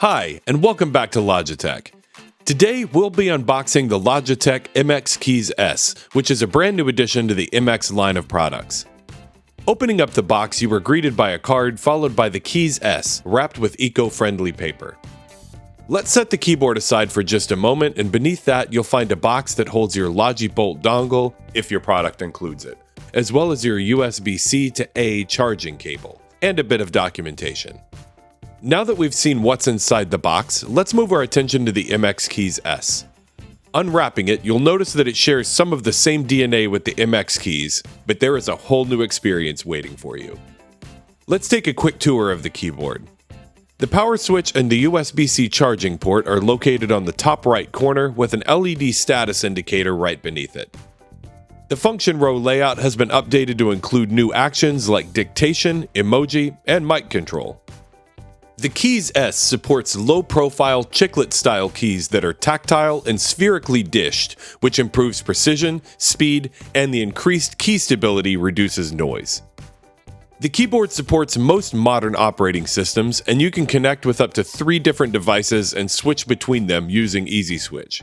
Hi, and welcome back to Logitech. Today, we'll be unboxing the Logitech MX Keys S, which is a brand new addition to the MX line of products. Opening up the box, you were greeted by a card followed by the Keys S, wrapped with eco-friendly paper. Let's set the keyboard aside for just a moment, and beneath that, you'll find a box that holds your Logibolt dongle, if your product includes it, as well as your USB-C to A charging cable, and a bit of documentation. Now that we've seen what's inside the box, let's move our attention to the MX Keys S. Unwrapping it, you'll notice that it shares some of the same DNA with the MX Keys, but there is a whole new experience waiting for you. Let's take a quick tour of the keyboard. The power switch and the USB-C charging port are located on the top right corner with an LED status indicator right beneath it. The function row layout has been updated to include new actions like dictation, emoji, and mic control. The Keys S supports low-profile chiclet-style keys that are tactile and spherically dished, which improves precision, speed, and the increased key stability reduces noise. The keyboard supports most modern operating systems, and you can connect with up to 3 different devices and switch between them using Easy Switch.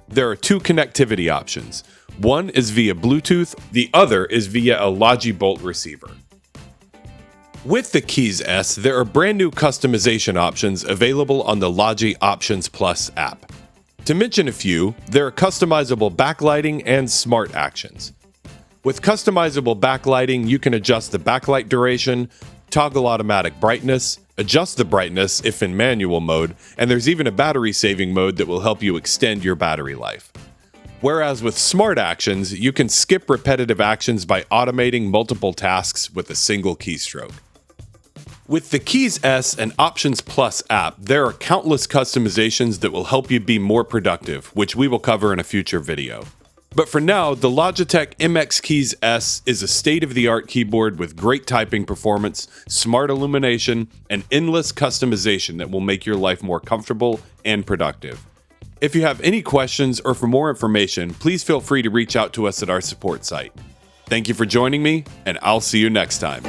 There are 2 connectivity options. One is via Bluetooth, the other is via a Logibolt receiver. With the Keys S, there are brand new customization options available on the Logi Options Plus app. To mention a few, there are customizable backlighting and smart actions. With customizable backlighting, you can adjust the backlight duration, toggle automatic brightness, adjust the brightness if in manual mode, and there's even a battery saving mode that will help you extend your battery life. Whereas with smart actions, you can skip repetitive actions by automating multiple tasks with a single keystroke. With the Keys S and Options Plus app, there are countless customizations that will help you be more productive, which we will cover in a future video. But for now, the Logitech MX Keys S is a state-of-the-art keyboard with great typing performance, smart illumination, and endless customization that will make your life more comfortable and productive. If you have any questions or for more information, please feel free to reach out to us at our support site. Thank you for joining me, and I'll see you next time.